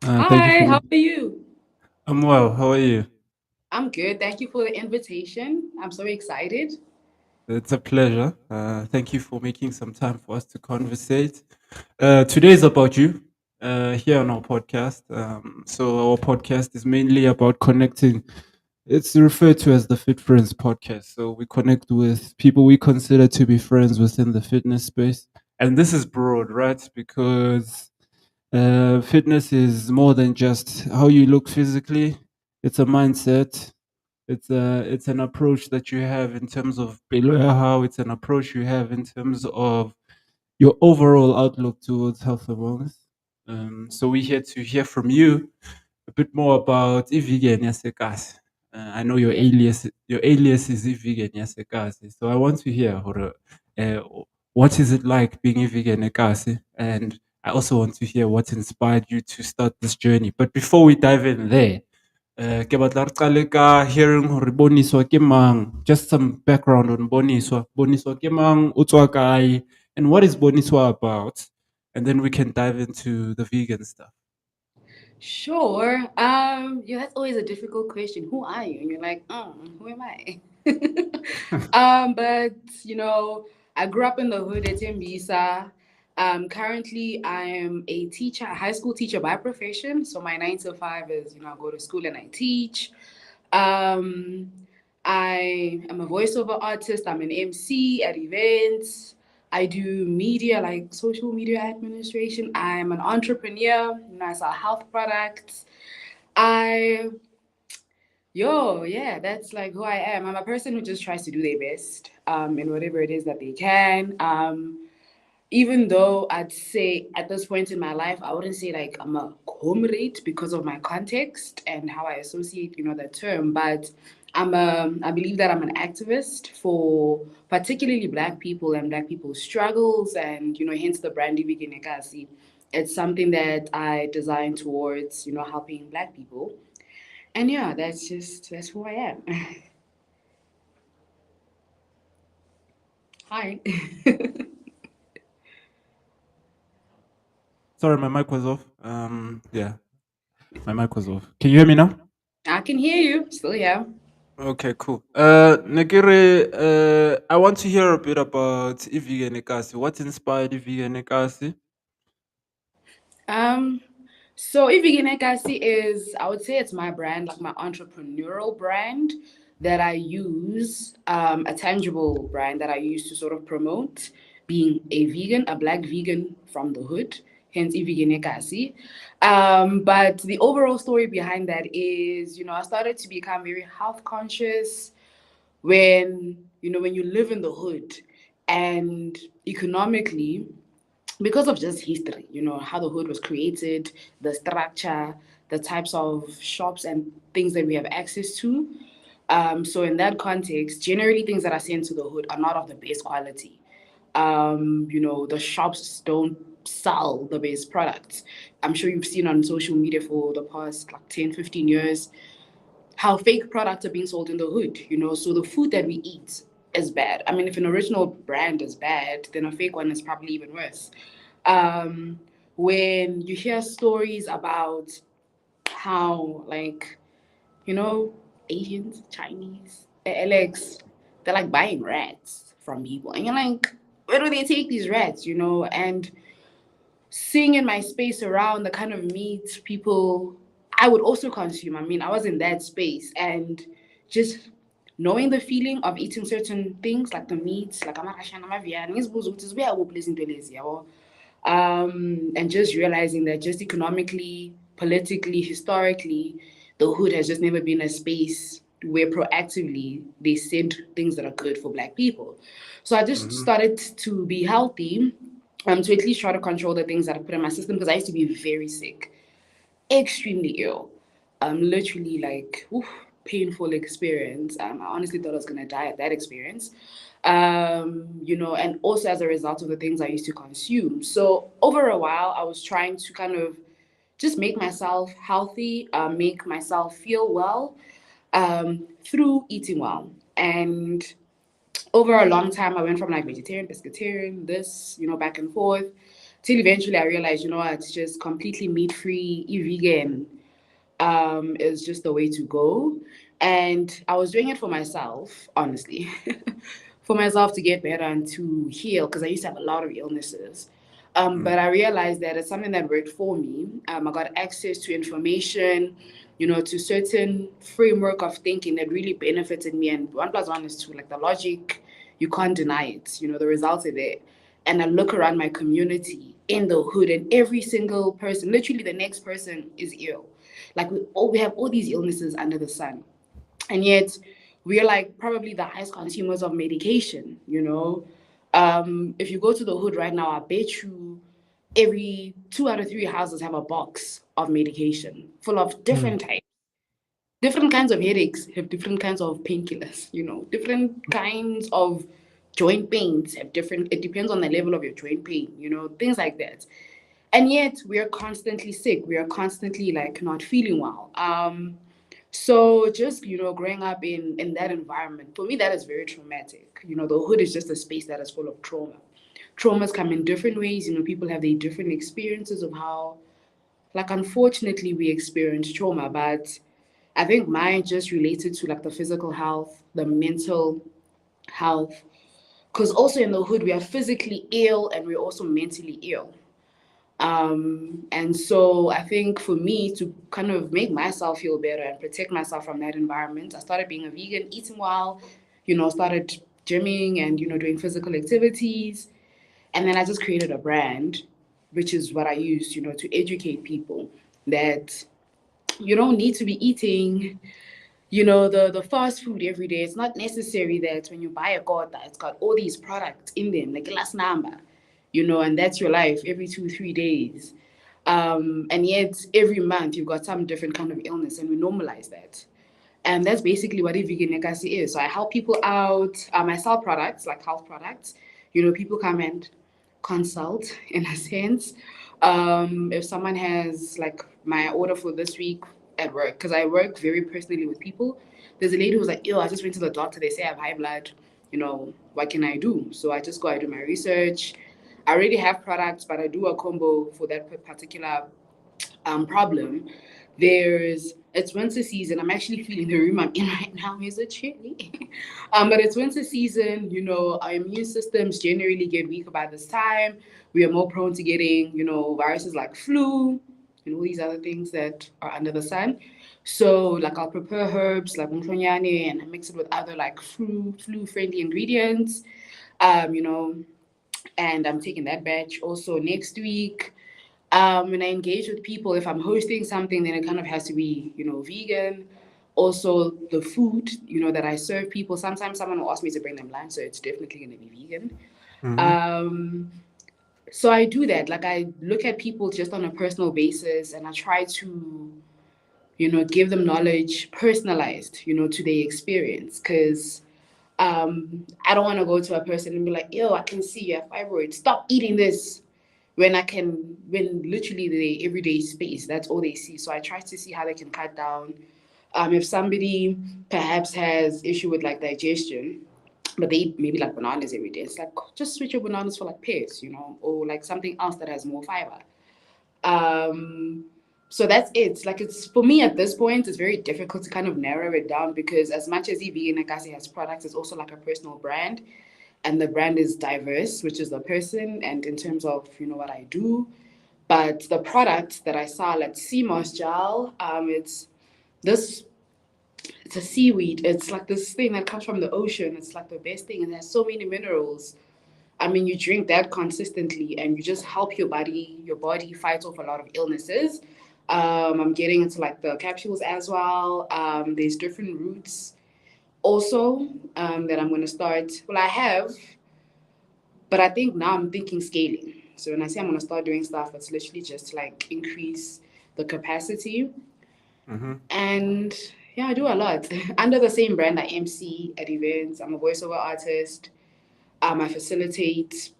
Thank you Hi, for. how are you? I'm well. How are you? I'm good. Thank you for the invitation. I'm so excited. It's a pleasure. Thank you for making some time for us to conversate. Today is about you here on our podcast. So, our podcast is mainly about connecting. It's referred to as the Fit Friends podcast. So, we connect with people we consider to be friends within the fitness space. And this is broad, right? Because fitness is more than just how you look physically, it's a mindset. It's an approach that you have in terms of how it's an approach you have in terms of your overall outlook towards health and wellness. So we're here to hear from you a bit more about Vegan Yasekasi. I know your alias is Vegan Yasekasi. So I want to hear uh, what is it like being a vegan Ekasi, and I also want to hear what inspired you to start this journey. But before we dive in there, ke batla re qale ka hearing hore Boniswa ke mang. Just some background on Boniswa. Boniswa ke mang, o tswa kae, and what is Boniswa about? And then we can dive into the vegan stuff. Sure. Yeah, that's always a difficult question. Who are you? And you're like, who am I? but I grew up in the hood at Mbisa. Currently I am a teacher, a high school teacher by profession. So my 9 to 5 is, I go to school and I teach. Um, I am a voiceover artist. I'm an MC at events. I do media, like social media administration. I'm an entrepreneur. I sell health products. I, yeah, that's like who I am. I'm a person who just tries to do their best in whatever it is that they can. Even though I'd say at this point in my life, I wouldn't say like I'm a comrade because of my context and how I associate, that term, but I believe that I'm an activist for particularly Black people and Black people's struggles, and hence the brand Vegan Ekasi. It's something that I design towards, helping Black people, and yeah, that's who I am. Hi. Sorry, my mic was off. Yeah, my mic was off. Can you hear me now? I can hear you. Still here. Okay, cool. Negere, I want to hear a bit about Ivige Nekasi. What inspired Ivige Nekasi? Um, so Ekasi is, I would say it's my brand, like my entrepreneurial brand that I use, a tangible brand that I use to sort of promote being a vegan, a Black vegan from the hood, hence Ekasi. But the overall story behind that is, I started to become very health conscious when you live in the hood and economically, because of just history, how the hood was created, the structure, the types of shops and things that we have access to. So in that context, generally things that are sent to the hood are not of the best quality. The shops don't sell the best products. I'm sure you've seen on social media for the past like 10, 15 years how fake products are being sold in the hood, so the food that we eat is bad. I mean, if an original brand is bad, then a fake one is probably even worse. um, when you hear stories about how, like, you know Asians, Chinese, Alex, they're like buying rats from people, and you're like, where do they take these rats, and seeing in my space around the kind of meat people I would also consume. I mean, I was in that space, and just knowing the feeling of eating certain things like the meats, like amakashana, amaviani, ngizibuza ukuthi zibuya kuphi lezi zinto lezi, yabo. And just realizing that just economically, politically, historically, the hood has just never been a space where proactively they send things that are good for Black people. So I just Mm-hmm. started to be healthy, to at least try to control the things that I put in my system, because I used to be very sick, extremely ill. Literally like, oof, painful experience. I honestly thought I was gonna die at that experience. And also as a result of the things I used to consume. So over a while, I was trying to kind of just make myself healthy, make myself feel well, through eating well. And over a long time, I went from like vegetarian, pescatarian, this, back and forth. Till eventually I realized, you know what, it's just completely meat free, vegan, is just the way to go. And I was doing it for myself, honestly, for myself to get better and to heal because I used to have a lot of illnesses. But I realized that it's something that worked for me. I got access to information, to certain framework of thinking that really benefited me. And 1 plus 1 is 2, like the logic, you can't deny it. The results are there. And I look around my community in the hood, and every single person, literally the next person, is ill. Like we have all these illnesses under the sun, and yet we're like probably the highest consumers of medication. If you go to the hood right now, I bet you every 2 out of 3 houses have a box of medication full of Mm. different types. Different kinds of headaches have different kinds of painkillers. Different kinds of joint pains have different. It depends on the level of your joint pain. Things like that. And yet we are constantly sick. We are constantly like not feeling well. So just growing up in that environment, for me that is very traumatic. The hood is just a space that is full of trauma. Traumas come in different ways. People have their different experiences of how, like, unfortunately we experience trauma. But I think mine just related to like the physical health, the mental health, because also in the hood we are physically ill and we're also mentally ill. And so I think for me to kind of make myself feel better and protect myself from that environment, I started being a vegan, eating well, started gymming and, doing physical activities. And then I just created a brand, which is what I use, to educate people that you don't need to be eating, the fast food every day. It's not necessary that when you buy a god that it's got all these products in them, like last number, and that's your life every 2 3 days. And yet every month you've got some different kind of illness, and we normalize that. And that's basically what a vegan Ekasi is. So I help people out. I sell products, like health products. People come and consult in a sense. If someone has like my order for this week at work, because I work very personally with people, there's a lady who's like, yo, I just went to the doctor. They say I have high blood. What can I do? So I just go, I do my research. I already have products, but I do a combo for that particular problem. It's winter season. I'm actually feeling the room I'm in right now is a chilly. But it's winter season. Our immune systems generally get weaker by this time. We are more prone to getting, viruses like flu and all these other things that are under the sun. So like I'll prepare herbs like mtonyane and I mix it with other like flu friendly ingredients. Um, you know, and I'm taking that batch also next week. When I engage with people, if I'm hosting something, then it kind of has to be, vegan. Also, the food, that I serve people. Sometimes someone will ask me to bring them lunch, so it's definitely going to be vegan. Mhm. Um, so I do that. Like I look at people just on a personal basis, and I try to, give them knowledge personalized, to their experience, because I don't want to go to a person and be like, yo, I can see you have fibroids. Stop eating this. When literally the everyday space, that's all they see. So I try to see how they can cut down. If somebody perhaps has issue with like digestion, but they eat maybe like bananas every day, it's like just switch your bananas for like pears, or like something else that has more fiber. Um, so that's it. Like it's for me at this point, it's very difficult to kind of narrow it down because as much as EV and Ekasi has products, it's also like a personal brand. And the brand is diverse, which is the person, and in terms of what I do. But the product that I sell at Sea Moss Gel, this it's a seaweed. It's like this thing that comes from the ocean. It's like the best thing. It has so many minerals. I mean, you drink that consistently and you just help your body fight off a lot of illnesses. I'm getting into like the capsules as well. There's different roots also that I'm going to start. Well, I have, but I think now I'm thinking scaling. So when I say I'm going to start doing stuff, it's literally just to like increase the capacity. Mhm. And yeah, I do a lot. Under the same brand, I MC at events. I'm a voiceover artist. I facilitate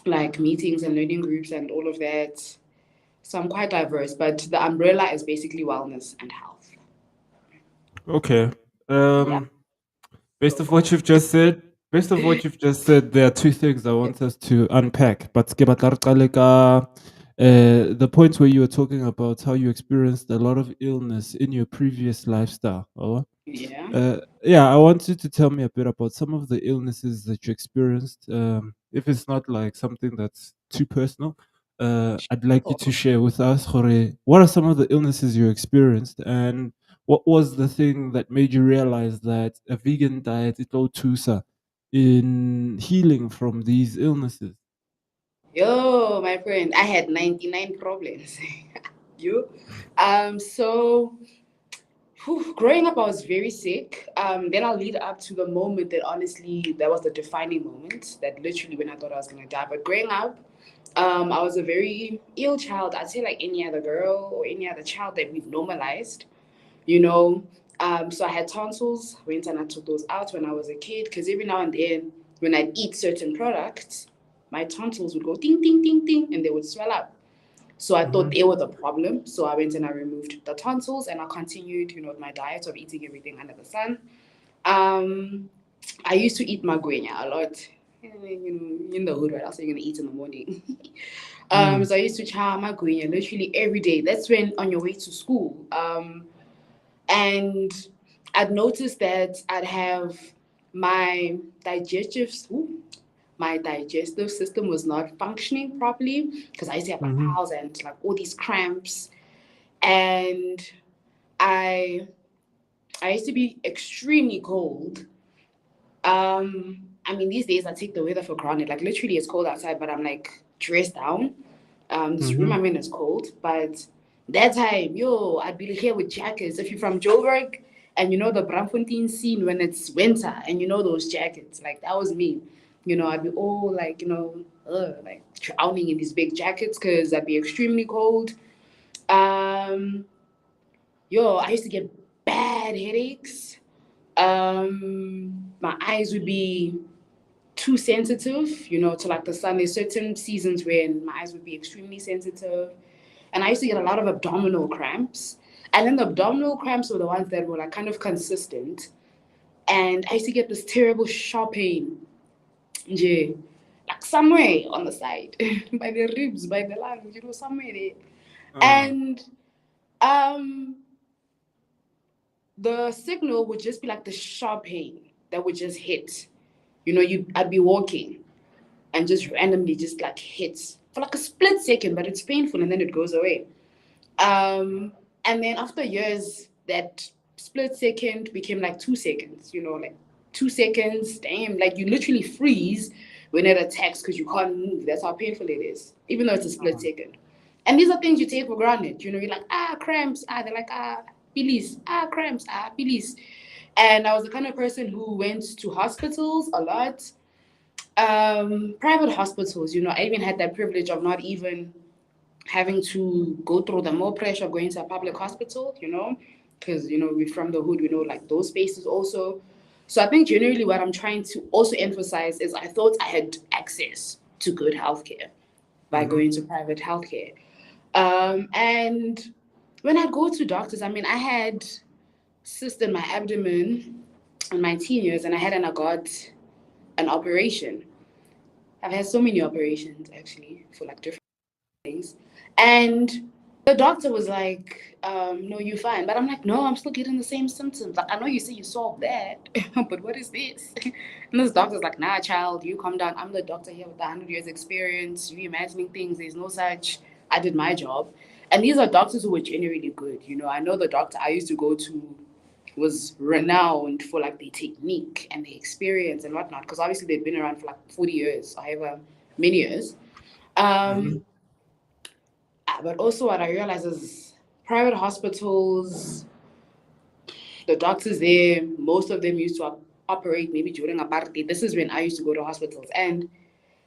like meetings and learning groups and all of that. So I'm quite diverse, but the umbrella is basically wellness and health. Okay. Yeah. Um, Based So off what you've just said, Based on what you've just said, there are two things I want us to unpack. But ke batla re qale ka, the point where you were talking about how you experienced a lot of illness in your previous lifestyle. Yeah. Yeah, I want you to tell me a bit about some of the illnesses that you experienced. If it's not like something that's too personal, I'd like you to Oh. share with us, Jorge, what are some of the illnesses you experienced, and what was the thing that made you realize that a vegan diet is all tusa in healing from these illnesses? Yo, my friend, I had 99 problems. You? So growing up, I was very sick. Then I'll lead up to the moment that honestly, that was the defining moment. That literally when I thought I was gonna die. But growing up, I was a very ill child. I'd say like any other girl or any other child that we've normalized. You know. So I had tonsils. Went and I took those out when I was a kid. Because every now and then, when I'd eat certain products, my tonsils would go ding ding ding ding, and they would swell up. So I thought Mm-hmm. they were the problem. So I went and I removed the tonsils and I continued, with my diet of eating everything under the sun. Um, I used to eat magwenya a lot. In the hood, right? Also, you're gonna eat in the morning. Mm. So I used to chow magwenya literally every day. That's when on your way to school. And I'd noticed that I'd have my digestive ooh, my digestive system was not functioning properly because I used to have like Mm-hmm. piles and like all these cramps. And I I used to be extremely cold. I mean these days I take the weather for granted. Like literally it's cold outside, but I'm like dressed down. This room Mm-hmm. I'm in is cold, but that time, yo, I'd be here with jackets. If you're from Joburg and you know the Braamfontein scene when it's winter and you know those jackets, like that was me. I'd be all like, like drowning in these big jackets because I'd be extremely cold. Um, I used to get bad headaches. My eyes would be too sensitive, to like the sun. There's certain seasons when my eyes would be extremely sensitive. And I used to get a lot of abdominal cramps. And then the abdominal cramps were the ones that were like kind of consistent. And I used to get this terrible sharp pain, nje, like somewhere on the side, by the ribs, by the lungs, somewhere there. Uh, And um, the signal would just be like the sharp pain that would just hit. I'd be walking and just randomly just like hits for like a split second, but it's painful and then it goes away. And then after years, that split second became like 2 seconds, like 2 seconds, damn, like you literally freeze when it attacks because you can't move. That's how painful it is, even though it's a split uh, second. And these are things you take for granted. You're like, cramps, they're like, Billy's, cramps, Billy's. And I was the kind of person who went to hospitals a lot, private hospitals. I even had that privilege of not even having to go through the more pressure of going to a public hospital, because, we're from the hood, we know like those spaces also. So I think generally what I'm trying to also emphasize is I thought I had access to good healthcare by mm-hmm. going to private healthcare. And when I go to doctors, I mean, I had cyst in my abdomen in my teen years and I got an operation. I've had so many operations actually for like different things. And the doctor was like, no, you're fine. But I'm like, no, I'm still getting the same symptoms. Like, I know you say you solved that, but what is this? And this doctor's like, nah, child, you calm down. I'm the doctor here with 100 years experience. You imagining things. There's no such. I did my job. And these are doctors who were genuinely good. I know the doctor I used to go to was renowned for like their technique and their experience and whatnot. Because obviously they'd been around for like 40 years, however many years. Mm-hmm. Um, but also, what I realize is private hospitals, the doctors there, most of them used to operate maybe during apartheid. This is when I used to go to hospitals, and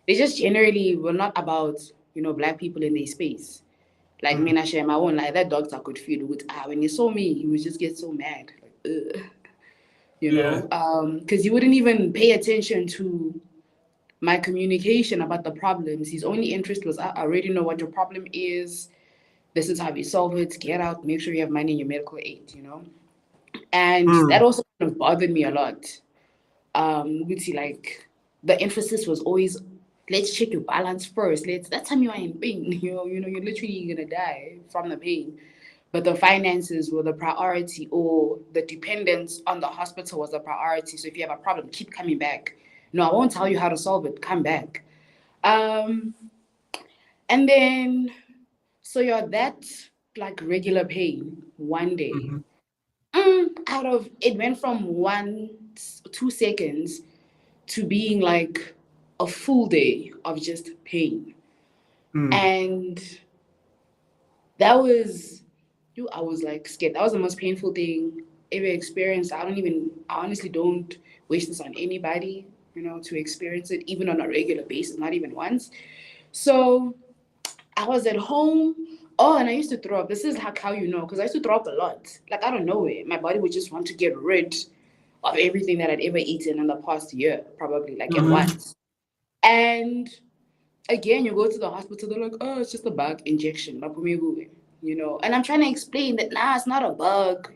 they just generally were not about black people in their space. Like me, Mm. and I share my own. Like that doctor could feel with when he saw me, he would just get so mad, like, ugh, Yeah. because he wouldn't even pay attention to my communication about the problems. His only interest was I already know what your problem is. This is how we solve it. Get out. Make sure you have money in your medical aid. And that Mm. also kind of bothered me a lot. like the emphasis was always, let's check your balance first. That time you are in pain, you're literally gonna die from the pain. But the finances were the priority, or the dependence on the hospital was the priority. So if you have a problem, keep coming back. No, I won't tell you how to solve it. Come back. Um, and then so you're that like regular pain one day. Mhm. Out of it went from 2 seconds to being like a full day of just pain. Mm. And that was you I was like scared. That was the most painful thing ever experienced. I honestly don't wish this on anybody, to experience it even on a regular basis, not even once. So I was at home. Oh, and I used to throw up. This is how you know, because I used to throw up a lot. Like, I don't know it. My body would just want to get rid of everything that I'd ever eaten in the past year, probably like at Mhm. once. And again, you go to the hospital, they're like, oh, it's just a bug injection. And I'm trying to explain that, nah, it's not a bug.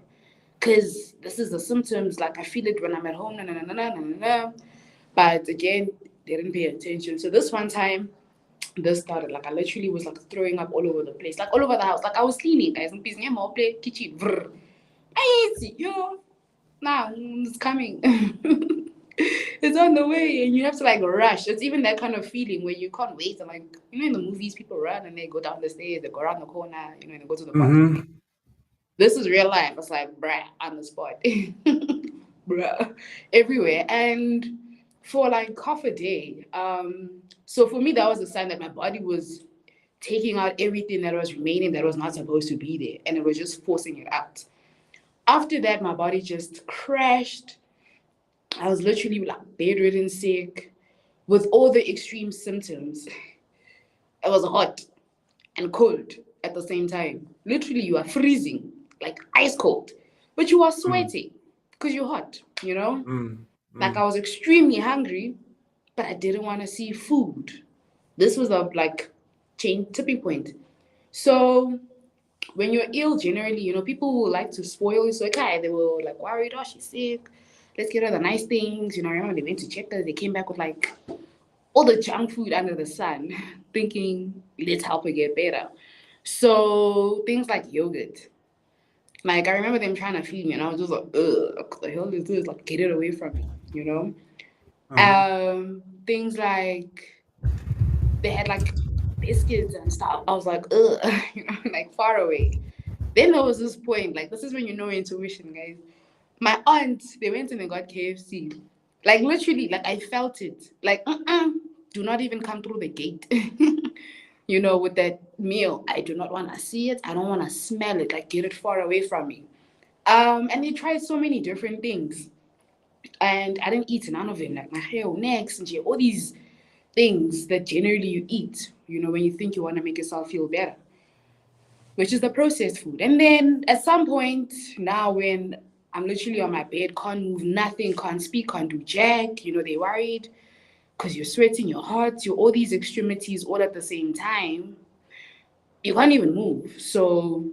Because this is the symptoms. Like, I feel it when I'm at home. Nah, nah, nah, nah, nah, nah, nah. But again, they didn't pay attention. So this one time, this started. Like, I literally was like throwing up all over the place, like all over the house. Like, I was cleaning, guys. I'm busy. I'm all play kitchen. Brr. I hate it, now it's coming. It's on the way, and you have to like rush. It's even that kind of feeling where you can't wait. And like, in the movies, people run and they go down the stairs, they go around the corner, and they go to the bathroom. Mhm. This is real life. It's like, bruh, on the spot. Bruh, everywhere. And for like half a day. So for me, that was a sign that my body was taking out everything that was remaining that was not supposed to be there, and it was just forcing it out. After that, my body just crashed. I was literally like bedridden, sick, with all the extreme symptoms. It was hot and cold at the same time. Literally, you are freezing, like ice cold, but you are Mm. sweating because you're hot. Mm. Like, I Mm. was extremely hungry, but I didn't want to see food. This was a like chain tipping point. So when you're ill, generally, people will like to spoil you. So, okay, they were like worried, oh, she's sick. Let's get her the nice things. I remember they went to check her. They came back with like all the junk food under the sun, thinking, let's help her get better. So, things like yogurt. Like, I remember them trying to feed me, and I was just like, ugh, what the hell is this? Like, get it away from me. Uh-huh. Things like they had like biscuits and stuff. I was like, ugh, like far away. Then there was this point, like this is when you know intuition, guys. My aunt, they went and they got KFC. Like literally, like I felt it. Like, do not even come through the gate. With that meal. I do not want to see it. I don't want to smell it. Like, get it far away from me. And they tried so many different things. And I didn't eat none of them. Like my hair, next, and all these things that generally you eat, when you think you want to make yourself feel better, which is the processed food. And then at some point, now when I'm literally on my bed, can't move nothing, can't speak, can't do jack, they worried because you're sweating, you're hot, you're all these extremities all at the same time. You can't even move. So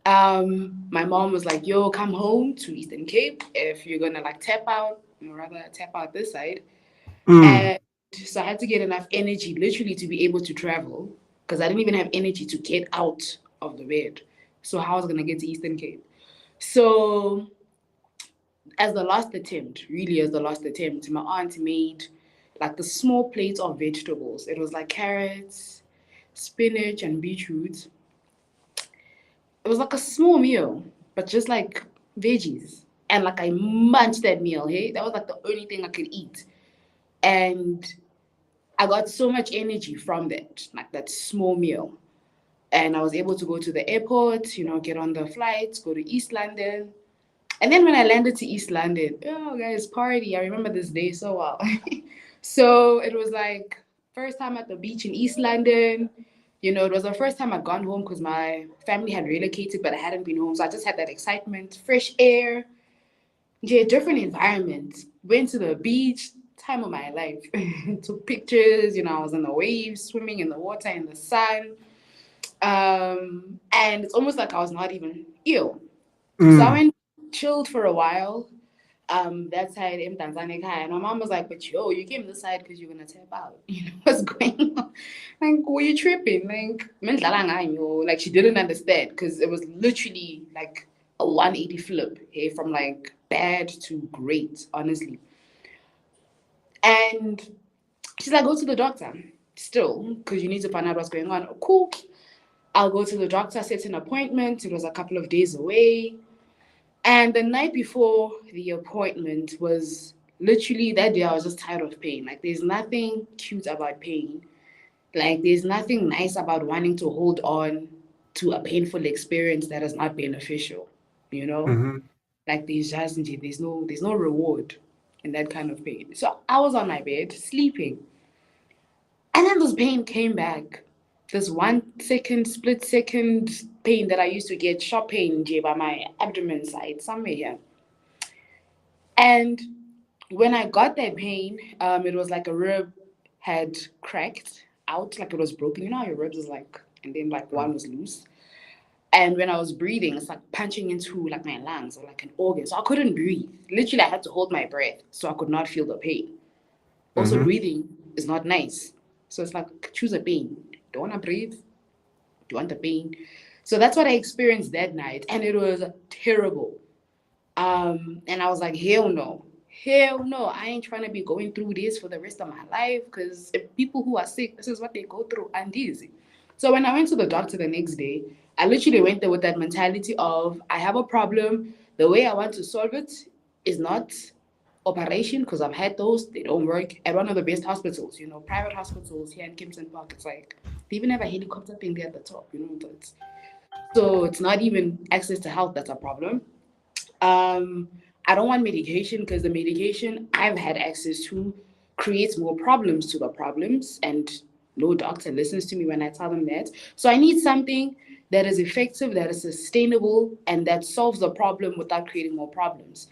my mom was like, yo, come home to Eastern Cape if you're gonna like tap out, rather tap out this side. Mm. And so I had to get enough energy literally to be able to travel because I didn't even have energy to get out of the bed. So how I was going to get to Eastern Cape. So as the last attempt, really as the last attempt, my aunt made like the small plate of vegetables. It was like carrots, spinach, and beetroot. It was like a small meal, but just like veggies. And like I munched that meal, hey? That was like the only thing I could eat. And I got so much energy from that, like that small meal. And I was able to go to the airport, get on the flights, go to East London. And then when I landed to East London, oh, guys, party. I remember this day so well. So it was like first time at the beach in East London. It was the first time I'd gone home because my family had relocated, but I hadn't been home. So I just had that excitement, fresh air, yeah, different environment. Went to the beach, time of my life. Took pictures, I was in the waves, swimming in the water in the sun. And it's almost like I was not even ill. So I Mm. went chilled for a while. that side in Tanzania. And my mom was like, but yo, you came this side because you're gonna tap out. You know what's going on? Like, were you tripping? Like she didn't understand because it was literally like a 180 flip, hey, from like bad to great, honestly. And she's like, go to the doctor still, because you need to find out what's going on. Cool. I'll go to the doctor, set an appointment. It was a couple of days away. And the night before the appointment was literally that day, I was just tired of pain. Like, there's nothing cute about pain. Like, there's nothing nice about wanting to hold on to a painful experience that is not beneficial, you know? Mm-hmm. Like, there's no reward in that kind of pain. So I was on my bed, sleeping. And then this pain came back. This 1 second, split second pain that I used to get, sharp pain by my abdomen side, somewhere here. And when I got that pain, it was like a rib had cracked out, like it was broken. You know how your ribs is like, and then like one was loose. And when I was breathing, it's like punching into like my lungs or like an organ. So I couldn't breathe. Literally, I had to hold my breath so I could not feel the pain. Also, Mm-hmm. breathing is not nice. So it's like, choose a pain. Don't want to breathe. Do you want the pain? So that's what I experienced that night. And it was terrible. And I was like, hell no. Hell no. I ain't trying to be going through this for the rest of my life because if people who are sick, this is what they go through and easy. So when I went to the doctor the next day, I literally went there with that mentality of I have a problem. The way I want to solve it is not operation because I've had those. They don't work at one of the best hospitals, private hospitals here in Kimpton Park. It's like they even have a helicopter thing there at the top, so it's not even access to health that's a problem. Um, I don't want medication because the medication I've had access to creates more problems to the problems, and no doctor listens to me when I tell them that. So I need something that is effective, that is sustainable, and that solves the problem without creating more problems.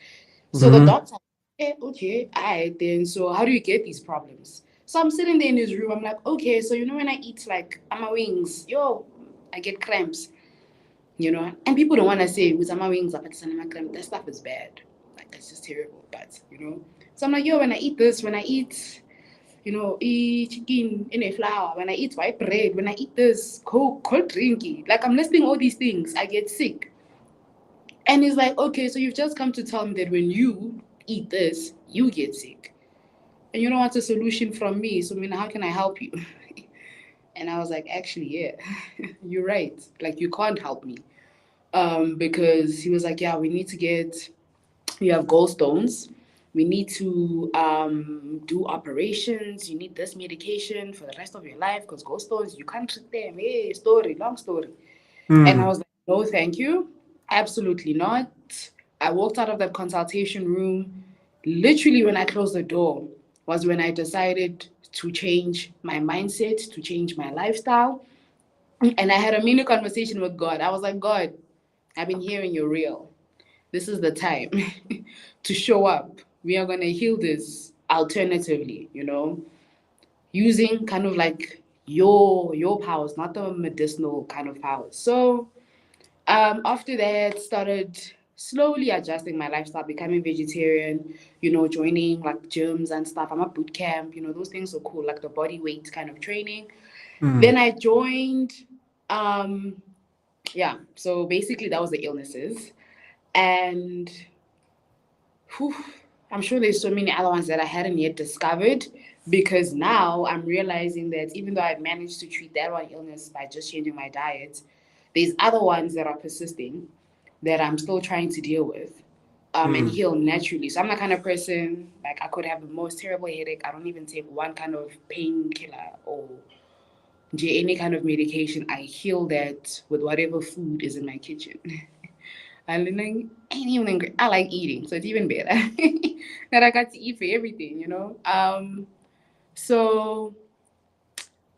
So the Mm-hmm. doctor, okay, all right, then. So how do you get these problems? So I'm sitting there in his room. I'm like, okay, so when I eat like ama wings, I get cramps. And people don't want to say with my wings up at cinema creme, that stuff is bad. Like that's just terrible. But. So I'm like, when I eat this, when I eat, eat chicken in a flour, when I eat white bread, when I eat this cold drinky, like I'm listing all these things, I get sick. And he's like, okay, so you've just come to tell me that when you eat this, you get sick. And you don't want a solution from me. So how can I help you? And I was like, actually, yeah, you're right. Like you can't help me. Because he was like, yeah, you have gallstones. We need to do operations. You need this medication for the rest of your life because gallstones, you can't treat them. Hey, long story. And I Mm. was like, no, thank you. Absolutely not. I walked out of that consultation room. Literally, when I closed the door, was when I decided to change my mindset, to change my lifestyle. And I had a mini conversation with God. I was like, God, I've been hearing you're real. This is the time to show up. We are going to heal this alternatively, using kind of like your powers, not the medicinal kind of powers. So after that, started slowly adjusting my lifestyle, becoming vegetarian, joining like gyms and stuff. I'm at boot camp, those things are cool, like the body weight kind of training. Mm. Then I joined, um, yeah, so basically that was the illnesses. And whew, I'm sure there's so many other ones that I hadn't yet discovered because now I'm realizing that even though I've managed to treat that one illness by just changing my diet, there's other ones that are persisting that I'm still trying to deal with and Mm. heal naturally. So I'm the kind of person, like I could have the most terrible headache. I don't even take one kind of painkiller or any kind of medication. I heal that with whatever food is in my kitchen. I ain't even I like eating, so it's even better that I got to eat for everything. So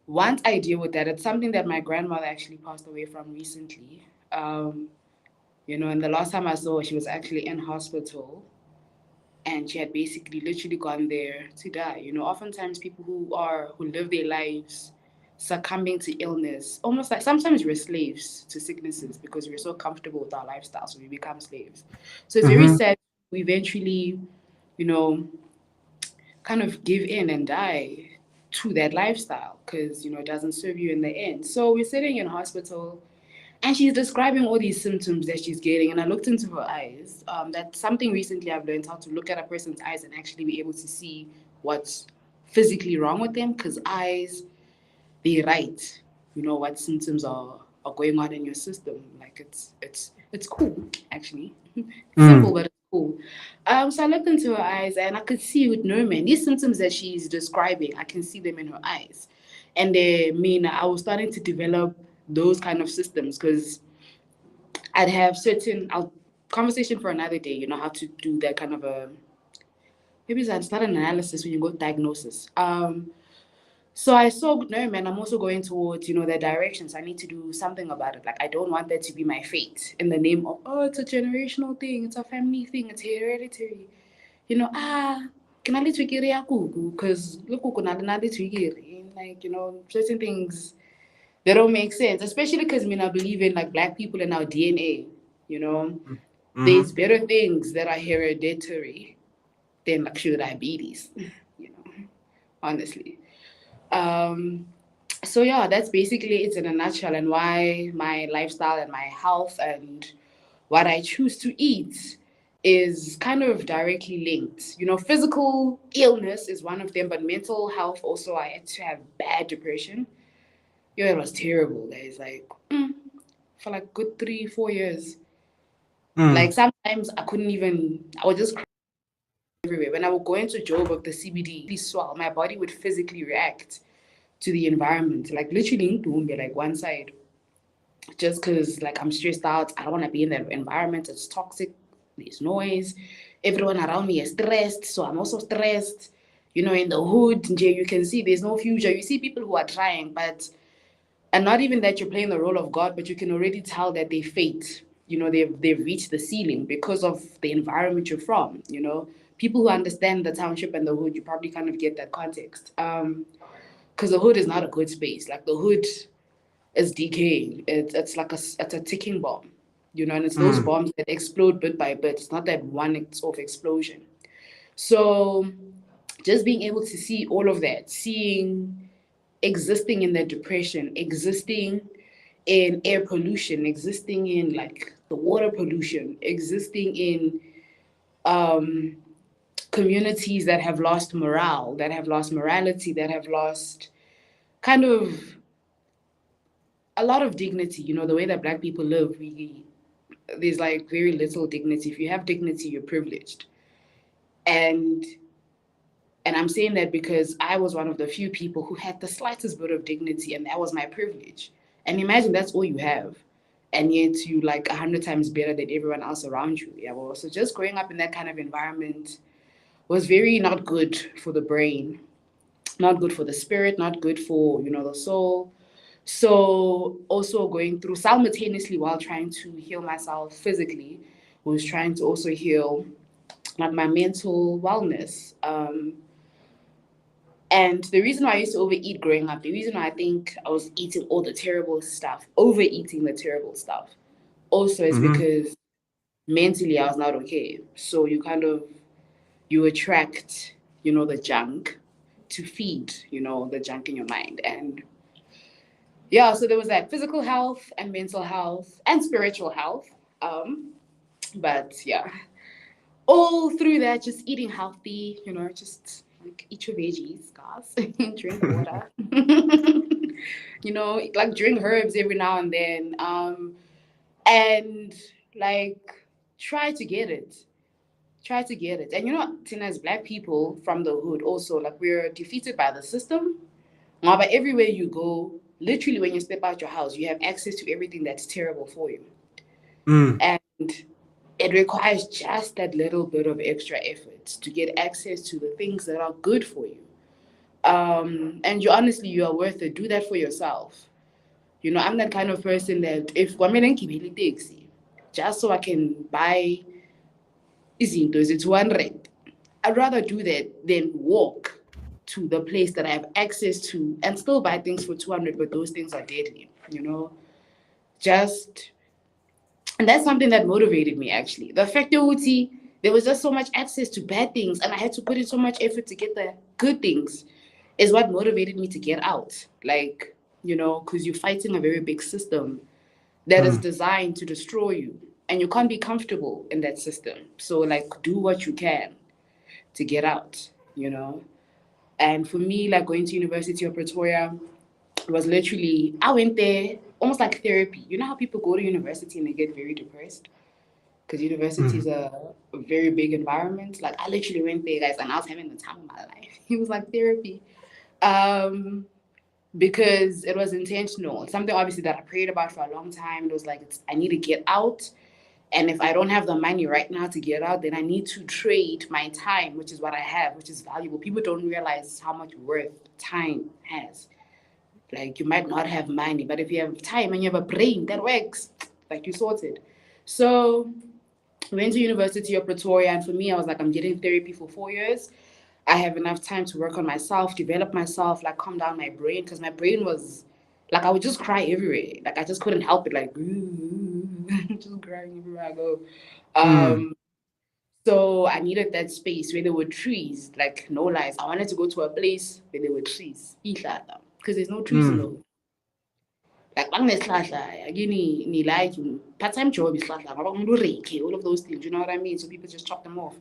once I deal with that, it's something that my grandmother actually passed away from recently. And the last time I saw her, she was actually in hospital, and she had basically literally gone there to die. Oftentimes people who live their lives succumbing to illness, almost like sometimes we're slaves to sicknesses because we're so comfortable with our lifestyle, so we become slaves. So it's very Mm-hmm. sad. eventually, you know, kind of give in and die to that lifestyle because, it doesn't serve you in the end. So we're sitting in hospital and she's describing all these symptoms that she's getting. And I looked into her eyes. That's something recently I've learned how to look at a person's eyes and actually be able to see what's physically wrong with them because eyes, they write, what symptoms are going on in your system. Like it's cool, actually. It's simple, Mm. but it's cool. So I looked into her eyes and I could see with Norman, these symptoms that she's describing, I can see them in her eyes. And they mean I was starting to develop those kind of systems because I'd have I'll conversation for another day, how to do that kind of a maybe it's not an analysis when you go diagnosis. So I saw, no, man, I'm also going towards, that direction. So I need to do something about it. Like, I don't want that to be my fate in the name of, oh, it's a generational thing. It's a family thing. It's hereditary. Can I let you get because look, like, certain things, they don't make sense, especially because, I believe in, like, black people and our DNA, you know. There's Mm-hmm. better things that are hereditary than, like, sugar diabetes, honestly. Um, so yeah, that's basically it in a nutshell, and why my lifestyle and my health and what I choose to eat is kind of directly linked. Physical illness is one of them, but mental health also. I had to have bad depression. Yo, it was terrible, guys. Like for like good 3-4 years. Like Mm. sometimes I couldn't even. I would just cry everywhere. When I would go into job of the CBD, swell, my body would physically react to the environment. Like literally, be like one side. Just because like I'm stressed out, I don't want to be in that environment. It's toxic. There's noise. Everyone around me is stressed, so I'm also stressed. In the hood, you can see there's no future. You see people who are trying, but and not even that you're playing the role of God, but you can already tell that they fate. They've reached the ceiling because of the environment you're from. People who understand the township and the hood, you probably kind of get that context. Because the hood is not a good space. Like the hood is decaying. It's like it's a ticking bomb, and it's those Mm. bombs that explode bit by bit. It's not that one off explosion. So just being able to see all of that, seeing existing in that depression, existing in air pollution, existing in like the water pollution, existing in um, communities that have lost morale, that have lost morality, that have lost kind of a lot of dignity. The way that black people live, there's like very little dignity. If you have dignity, you're privileged. And and I'm saying that because I was one of the few people who had the slightest bit of dignity, and that was my privilege. And imagine that's all you have, and yet you like 100 times better than everyone else around you. Yeah, well, so just growing up in that kind of environment was very not good for the brain, not good for the spirit, not good for the soul. So also going through simultaneously while trying to heal myself physically, was trying to also heal like my mental wellness. And the reason why I used to overeat growing up, the reason why I think I was eating all the terrible stuff, overeating the terrible stuff, also is Mm-hmm. because mentally I was not okay. So you attract, the junk to feed, the junk in your mind. And yeah, so there was that physical health and mental health and spiritual health. But yeah, all through that, just eating healthy, just like eat your veggies, guys, drink water, like drink herbs every now and then, and like try to get it. Try to get it. And Tina, as black people from the hood, also, like we're defeated by the system. But everywhere you go, literally when you step out your house, you have access to everything that's terrible for you. Mm. And it requires just that little bit of extra effort to get access to the things that are good for you. And you are worth it. Do that for yourself. I'm that kind of person that if kwamele ngigibele taxi, just so I can buy izinto ezithi-100, I'd rather do that than walk to the place that I have access to and still buy things for 200, but those things are deadly. Just and that's something that motivated me actually. The fact that there was just so much access to bad things, and I had to put in so much effort to get the good things. Is what motivated me to get out. Like, because you're fighting a very big system that is Mm. designed to destroy you, and you can't be comfortable in that system. So, like, do what you can to get out. And for me, like going to University of Pretoria was literally, I went there almost like therapy. You know how people go to university and they get very depressed? Because university Mm. is a very big environment. Like, I literally went there, guys, and I was having the time of my life. It was like therapy. Um, because it was intentional. It's something obviously that I prayed about for a long time. It was like, I need to get out. And if I don't have the money right now to get out, then I need to trade my time, which is what I have, which is valuable. People don't realize how much worth time has. Like, you might not have money, but if you have time and you have a brain that works, like, you sorted. So I went to University of Pretoria, and for me, I was like, I'm getting therapy for 4 years. I have enough time to work on myself, develop myself, like calm down my brain, because my brain was like, I would just cry everywhere. Like, I just couldn't help it, like just crying everywhere I go. Mm. Um, so I needed that space where there were trees. Like, no lies, I wanted to go to a place where there were trees, because there's no trees in Mm. the like banginesihlahla akini ni-like part-time job isihlahla ngoba umuntu urekhe all of those things, you know what I mean? So people just chop them off.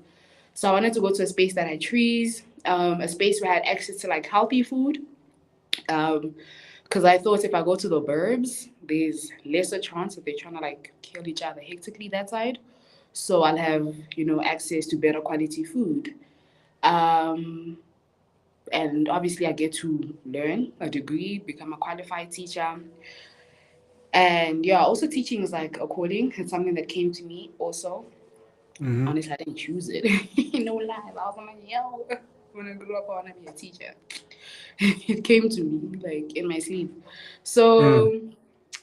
So I wanted to go to a space that had trees, a space where I had access to like healthy food. Because I thought if I go to the burbs, there's lesser chance that they're trying to like kill each other hectically that side. So I'll have, access to better quality food. Um, and obviously I get to learn a degree, become a qualified teacher. And yeah, also teaching is like a calling. It's something that came to me also. Mm. Honestly, I didn't choose it. No lies. I was like, yo, when I grew up, I want to be a teacher. It came to me like in my sleep. Mm. So,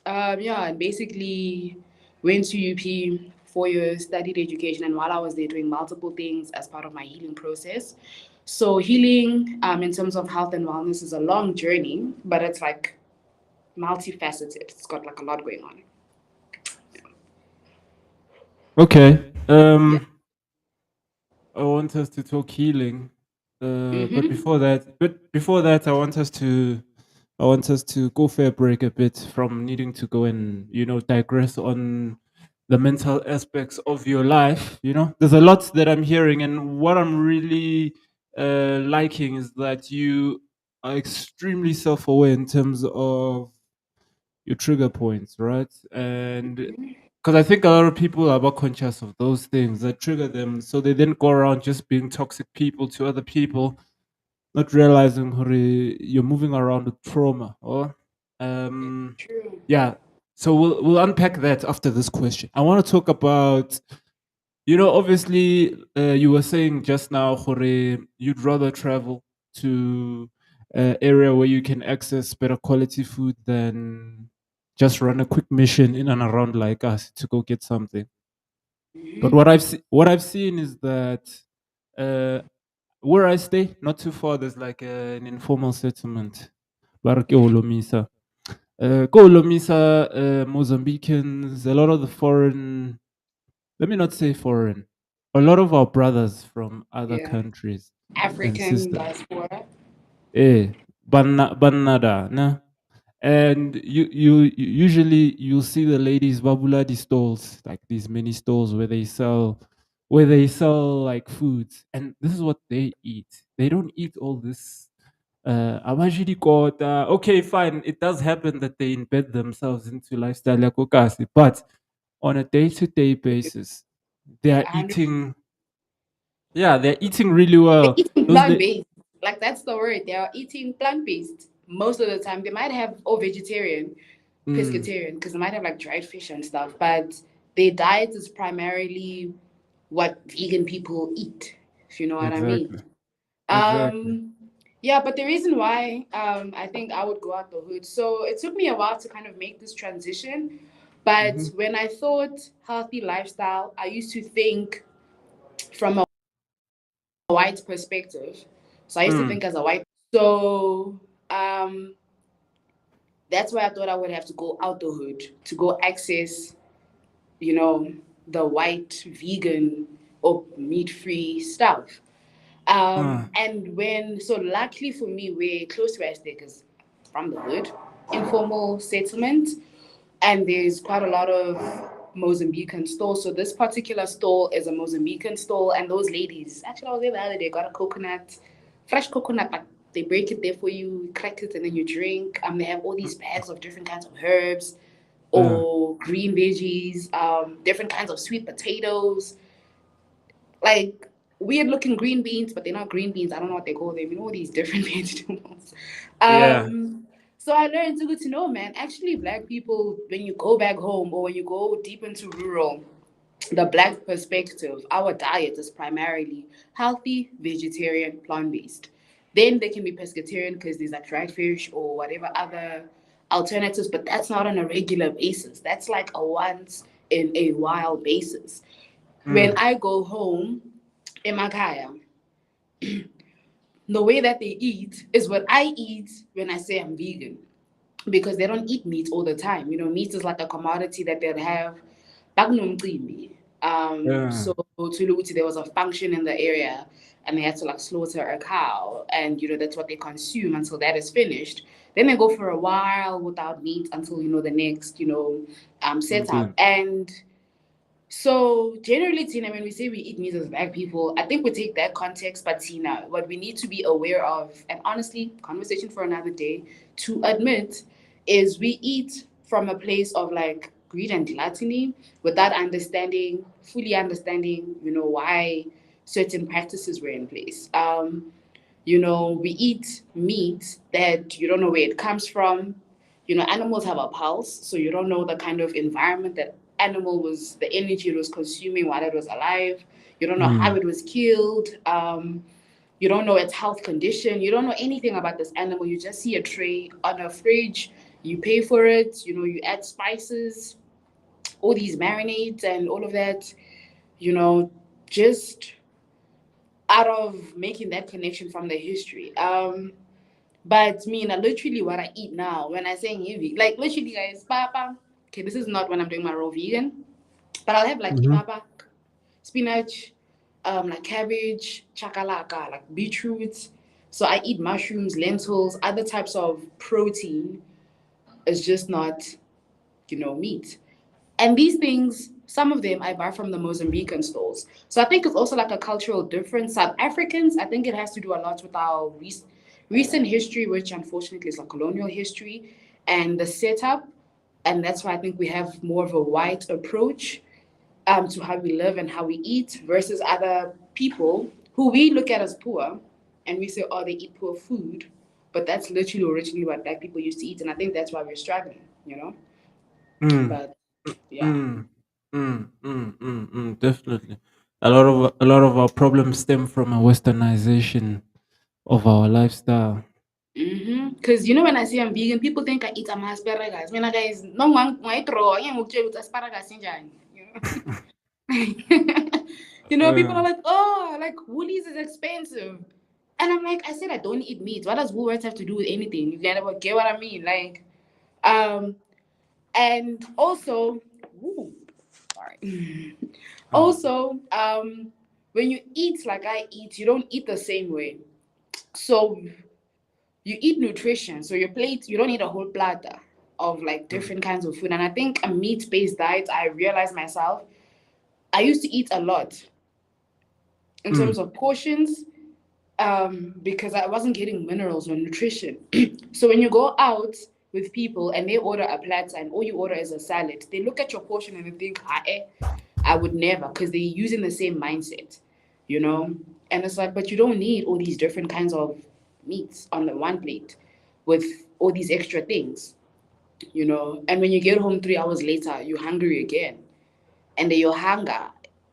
yeah, and basically went to UP 4 years, studied education, and while I was there, doing multiple things as part of my healing process. So healing, in terms of health and wellness, is a long journey, but it's like multifaceted. It's got like a lot going on. Okay. Yeah. I want us to talk healing. But Mm-hmm. before that, I want us to go for a break a bit from needing to go and digress on the mental aspects of your life. There's a lot that I'm hearing, and what I'm really liking is that you are extremely self-aware in terms of your trigger points, right? And because I think a lot of people are about conscious of those things that trigger them, so they then go around just being toxic people to other people, not realizing you're moving around with trauma. Or, True. yeah. So we'll unpack that after this question. I want to talk about, obviously, you were saying just now, Hore, you'd rather travel to an area where you can access better quality food than just run a quick mission in and around like us to go get something. But Mm-hmm. what I've seen is that uh, where I stay, not too far, there's like an informal settlement. Barke Olomisa. Go Olomisa, Mozambicans, a lot of the foreign, let me not say foreign, a lot of our brothers from other Yeah. countries and African sisters. diaspora. Eh, Bannada, nah? And usually you'll see the ladies babuladi stalls, like these mini stalls where they sell like foods, and this is what they eat. They don't eat all this abajidi kota. Okay, fine, it does happen that they embed themselves into lifestyle like Ekasi, but on a day-to-day basis they are 100. eating, yeah, they're eating really They're well. eating Those plant la- based. Like, that's the word. They are eating plant based most of the time. They might have vegetarian, mm, pescatarian, because they might have like dried fish and stuff. But their diet is primarily what vegan people eat. If you know what I mean. exactly, exactly. Um, yeah, but the reason why I think I would go out the hood. So it took me a while to kind of make this transition. But Hmm. when I thought healthy lifestyle, I used to think from a white perspective. So I used to Mm, think as a white. So um, that's why I thought I would have to go out the hood to go access, you know, the white vegan or meat-free stuff. Uh, And so luckily for me, we're close to Aztec because from the hood, informal settlement, and there's quite a lot of Mozambican stores. So this particular store is a Mozambican store, and those ladies, actually, I was there the other day, got a coconut, fresh coconut, like they break it there for you, crack it, and then you drink. They have all these bags of different kinds of herbs yeah, or green veggies, different kinds of sweet potatoes, like weird looking green beans, but they're not green beans. I don't know what they call them. You know, all these different vegetables. yeah, So I learned to good to know, man. Actually, black people, when you go back home or when you go deep into rural, the black perspective, our diet is primarily healthy, vegetarian, plant based. Then they can be pescatarian because there's like dried fish or whatever other alternatives, but that's not on a regular basis. That's like a once in a while basis. When mm, I go home in my kaya, the way that they eat is what I eat when I say I'm vegan. Because they don't eat meat all the time. You know, meat is like a commodity that they'd have. Bakunomcimbi. yeah, So Tuluti, there was a function in the area and they had to like slaughter a cow and you know that's what they consume until that is finished. Then they go for a while without meat until you know the next, setup. indeed. And so generally, Tina, when we say we eat meat as black people, I think we take that context, but Tina, what we need to be aware of, and honestly, conversation for another day, to admit is we eat from a place of like greed and gluttony without fully understanding, why certain practices were in place. We eat meat that you don't know where it comes from. Animals have a pulse, so you don't know the kind of environment that the energy it was consuming while it was alive. You don't know how Mm, it was killed. You don't know its health condition. You don't know anything about this animal. You just see a tray on a fridge. You pay for it. You add spices, all these marinades, and all of that. Just out of making that connection from the history. But me, now, literally what I eat now, when I say heavy, like literally, guys, papa. Okay, this is not when I'm doing my raw vegan, but I'll have like mm-hmm, ipapa, spinach, like cabbage, chakalaka, like beetroot. So I eat mushrooms, lentils, other types of protein. It's just not, meat. And these things, some of them I buy from the Mozambican stores. So I think it's also like a cultural difference. South Africans, I think it has to do a lot with our recent history, which unfortunately is like colonial history, and the setup. And that's why I think we have more of a white approach to how we live and how we eat versus other people who we look at as poor and we say, oh, they eat poor food. But that's literally originally what black people used to eat. And I think that's why we're struggling. mm, But yeah. mm, definitely. A lot of our problems stem from a westernization of our lifestyle. Because when I say I'm vegan, people think I eat asparagus. Mina guys, no one might throw. I am okay with asparagus in Jan. People are Uh, like, oh, like Woolies is expensive. And I'm like, I said I don't eat meat. What does Woolworths have to do with anything? You get what I mean? Like, um, and also, ooh, sorry. uh, Also, when you eat like I eat, you don't eat the same way. So you eat nutrition. So your plate, you don't eat a whole platter of like mm, different kinds of food. And I think a meat-based diet, I realized myself, I used to eat a lot in terms mm, of portions because I wasn't getting minerals or nutrition. So when you go out with people and they order a platter and all you order is a salad, they look at your portion and they think, I would never, because they're using the same mindset, you know? And it's like, but you don't need all these different kinds of meats on the one plate with all these extra things. And when you get home 3 hours later, you're hungry again. And then your hunger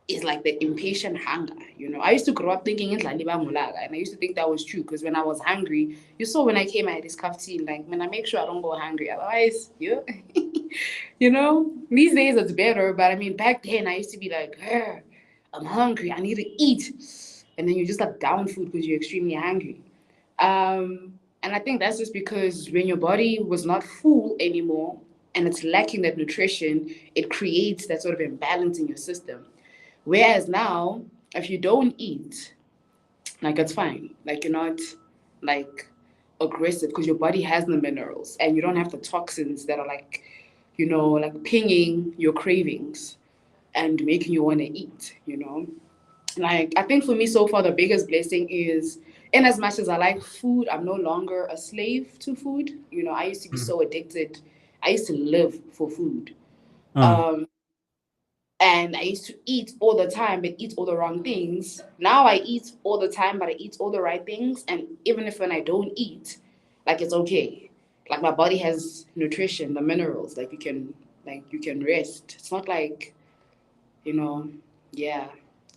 is like the impatient hunger. I used to grow up thinking it's like Libangulaga, and I used to think that was true because when I was hungry, you saw when I came, I had this caffeine. Like, man, I make sure I don't go hungry. Otherwise, these days it's better. But I mean, back then I used to be like, I'm hungry. I need to eat. And then you just like down food because you're extremely hungry. And I think that's just because when your body was not full anymore and it's lacking that nutrition, it creates that sort of imbalance in your system. Whereas now, if you don't eat, like it's fine. Like you're not like aggressive because your body has the minerals and you don't have the toxins that are like, like pinging your cravings and making you want to eat, Like I think for me so far the biggest blessing is in as much as I like food, I'm no longer a slave to food. I used to be Mm. so addicted. I used to live for food. Uh, Um, and I used to eat all the time, but eat all the wrong things. Now I eat all the time, but I eat all the right things. And even if when I don't eat, like it's okay. Like my body has nutrition, the minerals. Like you can rest. It's not like, you know, yeah.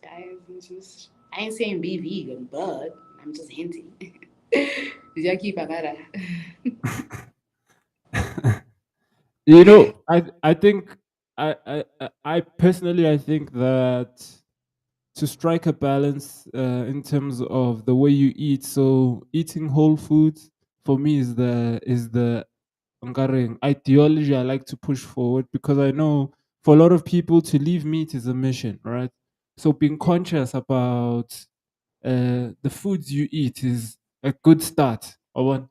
I ain't saying be vegan, but I'm just hinting. Ya keep agara. I think I personally I think that to strike a balance in terms of the way you eat. So eating whole foods for me is the Ungaring ideology I like to push forward because I know for a lot of people to leave meat is a mission, right? So being conscious about the foods you eat is a good start.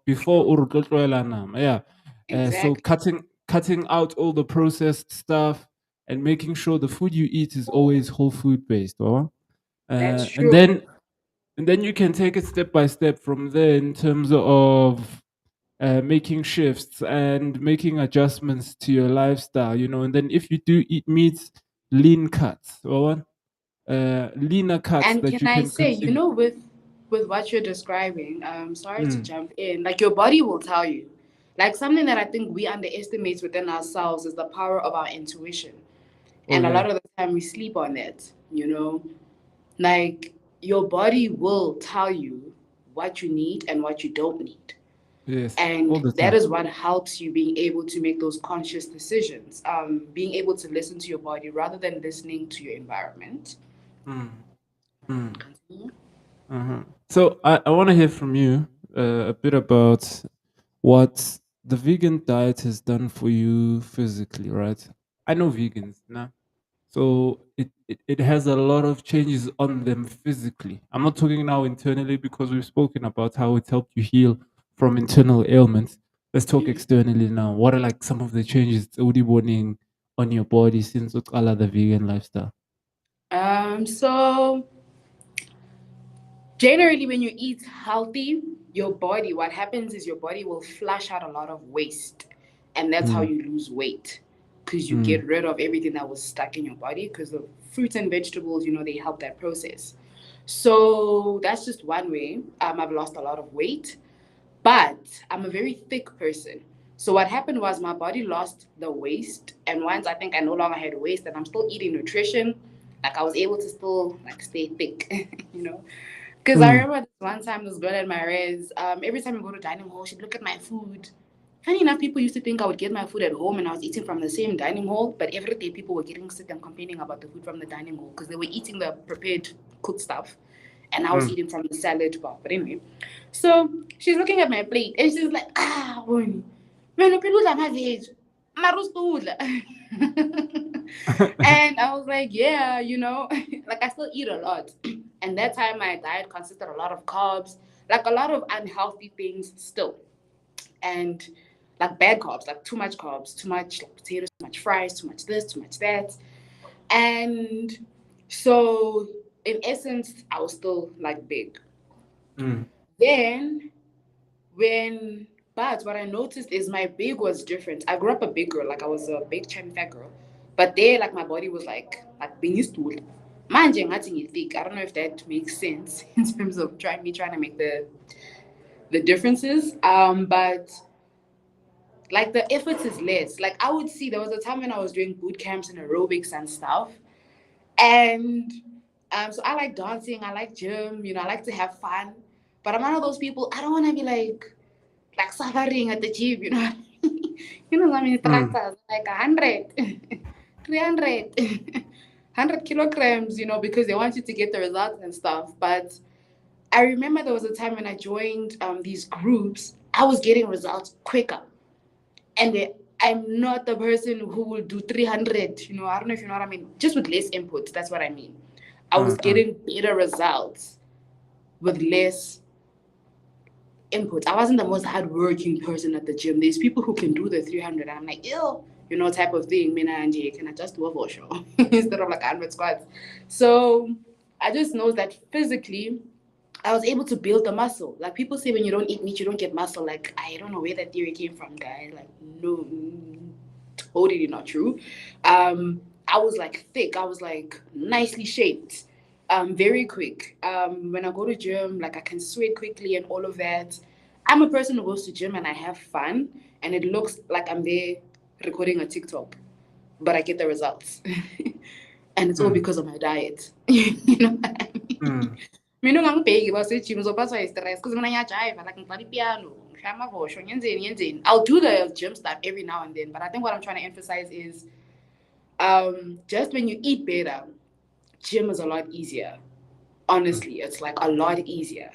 Before urutlolwa nama, yeah. So Exactly. cutting out all the processed stuff and making sure the food you eat is always whole food based. That's Uh, and true. then and then you can take it step by step from there in terms of making shifts and making adjustments to your lifestyle, and then if you do eat meat, lean cuts, or leaner cuts And that can you I can say, consume. with what you're describing, sorry to Mm. jump in, like your body will tell you. Like something that I think we underestimate within ourselves is the power of our intuition. Oh And a yeah, lot of the time we sleep on that. Like your body will tell you what you need and what you don't need. yes, all And the that time. is what helps you being able to make those conscious decisions, being able to listen to your body rather than listening to your environment. Mm. Mm. Continue. Uh-huh. So I want to hear from you a bit about what the vegan diet has done for you physically, right? I know vegans, nah? So it has a lot of changes on them physically. I'm not talking now internally because we've spoken about how it's helped you heal from internal ailments. Let's talk externally now. What are like some of the changes it's already warning on your body since Ukala the vegan lifestyle? So generally, when you eat healthy, your body, what happens is your body will flush out a lot of waste, and that's how Mm, you lose weight because you mm, get rid of everything that was stuck in your body. Because the fruits and vegetables, they help that process. So that's just one way. I've lost a lot of weight, but I'm a very thick person. So what happened was my body lost the waste, and once I think I no longer had waste, and I'm still eating nutrition, like I was able to still like stay thick, Because I mm, remember this one time this girl at my res, every time we go to dining hall, she'd look at my food. Funny enough, people used to think I would get my food at home and I was eating from the same dining hall, but every day people were getting sick and complaining about the food from the dining hall because they were eating the prepared cooked stuff and I was mm. eating from the salad bar. But anyway, so she's looking at my plate and she's like, Bonnie, man, you can my veg. Marustula. And I was like, yeah, like I still eat a lot. And that time my diet consisted a lot of carbs, like a lot of unhealthy things still. And like bad carbs, like too much carbs, too much like potatoes, too much fries, too much this, too much that. And so in essence, I was still like big. Mm, Then when but what I noticed is my big was different. I grew up a big girl, like I was a big chubby fat girl. But there like my body was like being used to it. Manje ngathi ngithick. I don't know if that makes sense in terms of trying to make the differences. But like the effort is less. Like I would see there was a time when I was doing boot camps and aerobics and stuff. And so I like dancing, I like gym, I like to have fun. But I'm one of those people, I don't want to be like suffering at the gym, I mean, mm, tractors, like 100, 300, 100 kilograms, because they want you to get the results and stuff. But I remember there was a time when I joined these groups, I was getting results quicker. And I'm not the person who will do 300, I don't know if you know what I mean, just with less input. That's what I mean. I was uh. getting better results with less input. I wasn't the most hardworking person at the gym. There's people who can do the 300, and I'm like, ew, type of thing. Mina and can I just do a for show instead of like 100 squats? So I just know that physically, I was able to build the muscle. Like people say, when you don't eat meat, you don't get muscle. Like I don't know where that theory came from, guys. Like no, totally not true. I was like thick. I was like nicely shaped. Very quick. When I go to gym, like I can sweat quickly and all of that. I'm a person who goes to gym and I have fun, and it looks like I'm there recording a TikTok, but I get the results, and it's all Mm, because of my diet. You know what I mean? mm, Mina ungangibheki base-gym uzophathwa yi-stress because mina ngiyajive, like ngidlala ipiano, ngishaya amavosho, ngenzeni. I'll do the gym stuff every now and then, but I think what I'm trying to emphasize is just when you eat better, gym is a lot easier. mm, Honestly, it's like a lot easier.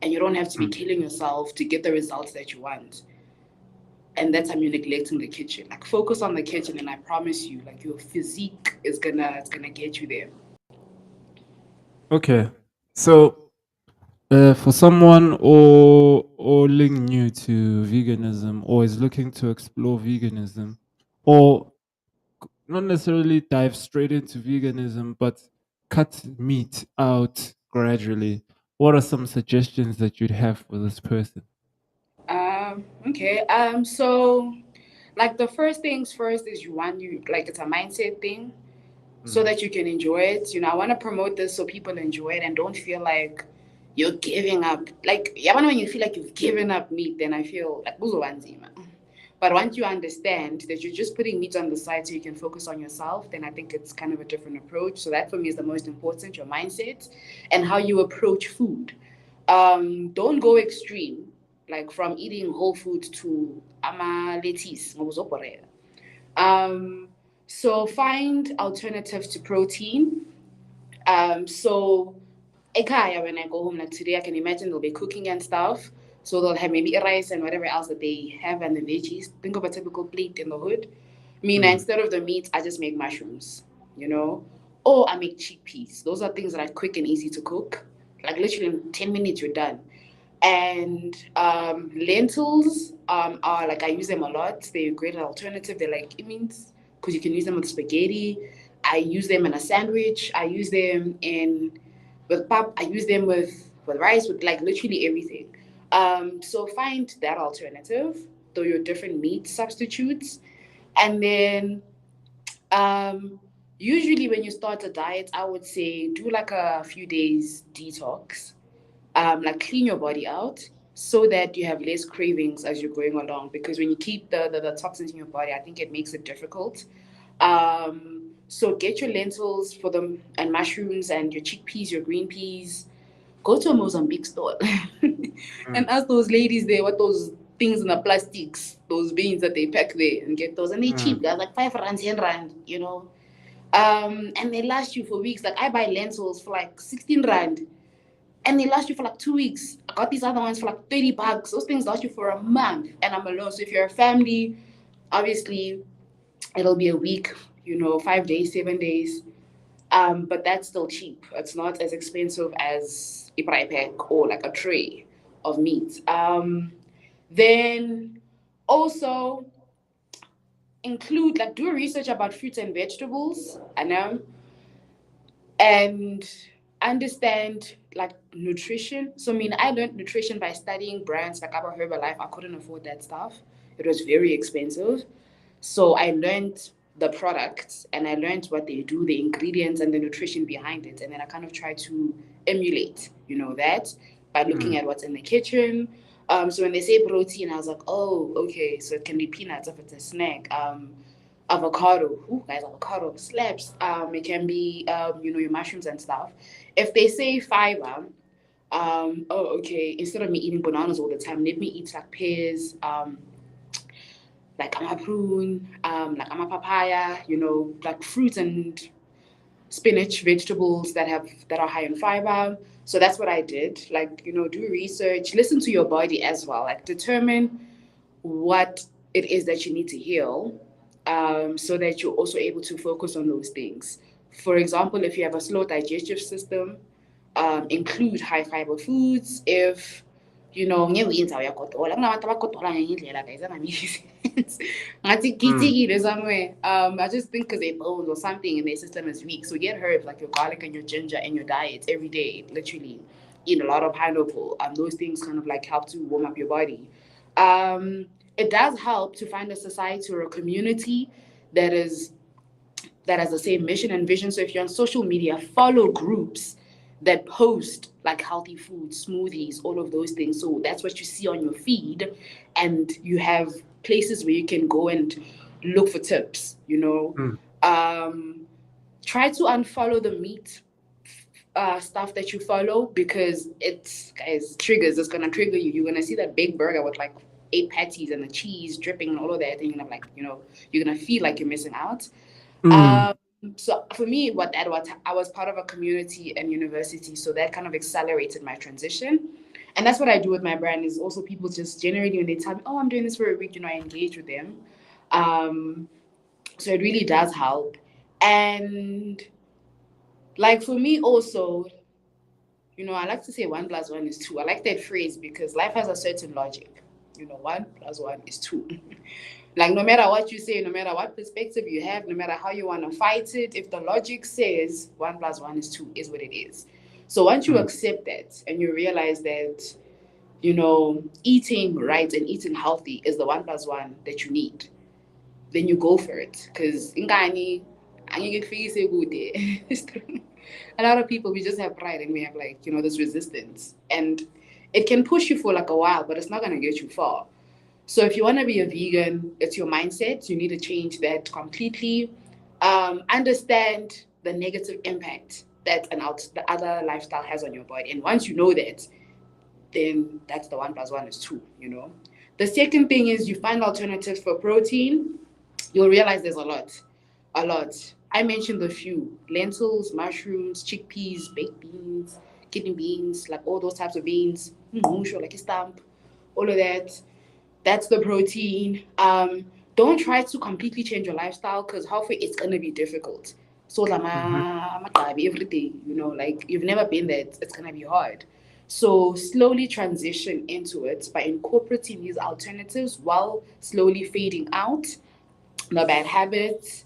And you don't have to be mm. killing yourself to get the results that you want. And that's how you're neglecting the kitchen. Like focus on the kitchen, and I promise you, like your physique is gonna get you there. Okay. So, for someone or new to veganism or is looking to explore veganism, or not necessarily dive straight into veganism, but cut meat out gradually, what are some suggestions that you'd have for this person? Okay. So like the first things first is you like it's a mindset thing so Mm, that you can enjoy it. I want to promote this so people enjoy it and don't feel like you're giving up. Like, yeah, when you feel like you've given up meat, then I feel like buzowanzima. But once you understand that you're just putting meat on the side so you can focus on yourself, then I think it's kind of a different approach. So that for me is the most important, your mindset and how you approach food. Don't go extreme, like from eating whole food to ama lettuce. Um, so find alternatives to protein. So ekaya, when I go home like today, I can imagine they'll be cooking and stuff. So they'll have maybe rice and whatever else that they have and the veggies. Think of a typical plate in the hood. Mina, mm, instead of the meat, I just make mushrooms, you know? Or I make chickpeas. Those are things that are quick and easy to cook. Like literally in 10 minutes, you're done. And lentils are like, I use them a lot. They're a great alternative. They're like, it means, because you can use them with spaghetti. I use them in a sandwich. I use them in with pap. I use them with rice, with like literally everything. So find that alternative, though your different meat substitutes. And then um, usually when you start a diet, I would say do like a few days detox, like clean your body out so that you have less cravings as you're going along. Because when you keep the toxins in your body, I think it makes it difficult. So get your lentils for them and mushrooms and your chickpeas, your green peas. Go to a Mozambique store mm, and ask those ladies there what those things in the plastics, those beans that they pack there, and get those. And they mm, cheap, guys, like 5 rand, 10 rand. And they last you for weeks. Like I buy lentils for like 16 rand, and they last you for like 2 weeks. I got these other ones for like 30 bucks. Those things last you for a month, and I'm alone. So if you're a family, obviously it'll be a week, 5 days, 7 days. But that's still cheap. It's not as expensive as a fry pack or like a tray of meat. Then also include like do research about fruits and vegetables. I know, and understand like nutrition. So I mean, I learned nutrition by studying brands like Abba Herbalife. I couldn't afford that stuff. It was very expensive. So I learned the products and I learned what they do, the ingredients and the nutrition behind it. And then I kind of try to emulate, that by looking mm, at what's in the kitchen. So when they say protein, I was like, oh, okay, so it can be peanuts if it's a snack. Avocado. Ooh, guys, avocado slaps. It can be, your mushrooms and stuff. If they say fiber, oh, okay, instead of me eating bananas all the time, let me eat like pears, like I'm a prune, like I'm a papaya, like fruits and spinach, vegetables that are high in fiber. So that's what I did. Like, do research, listen to your body as well. Like determine what it is that you need to heal, so that you're also able to focus on those things. For example, if you have a slow digestive system, include high fiber foods. If you know ngewinter uyagodola kunabantu abagodola ngenye indlela guys angamisi sense ngathi Mm. gidikile somewhere. I just think because their bones or something in their system is weak, so get herbs like your garlic and your ginger in your diet every day, literally eat a lot of pineapple. Those things kind of like help to warm up your body. It does help to find a society or a community that is that has the same mission and vision. So if you're on social media, follow groups that post like healthy food, smoothies, all of those things. So that's what you see on your feed, and you have places where you can go and look for tips. Mm. Try to unfollow the meat stuff that you follow, because it's guys triggers. It's gonna trigger you. You're gonna see that big burger with like 8 patties and the cheese dripping and all of that, and you're gonna like, you're gonna feel like you're missing out. Mm. Um, so for me, what I was part of a community and university, so that kind of accelerated my transition. And that's what I do with my brand, is also people just generally when they tell me, oh, I'm doing this for a week, I engage with them. Um, so it really does help. And like for me also, I like to say 1+1 is 2. I like that phrase because life has a certain logic. 1+1 is 2. Like no matter what you say, no matter what perspective you have, no matter how you want to fight it, if the logic says 1+1 is 2 is what it is. So once you Mm. accept that and you realize that, eating right and eating healthy is the 1+1 that you need, then you go for it. Because ingani, a lot of people, we just have pride and we have like, this resistance. And it can push you for like a while, but it's not going to get you far. So if you want to be a vegan, it's your mindset. You need to change that completely. Understand the negative impact that the other lifestyle has on your body. And once you know that, then that's the 1+1 is 2. The second thing is you find alternatives for protein. You'll realize there's a lot. I mentioned a few: lentils, mushrooms, chickpeas, baked beans, kidney beans, like all those types of beans, like a stamp, all of that. That's the protein. Don't try to completely change your lifestyle, because halfway it's gonna be difficult. So Mhm. every day, like you've never been there, it's gonna be hard. So slowly transition into it by incorporating these alternatives while slowly fading out the bad habits.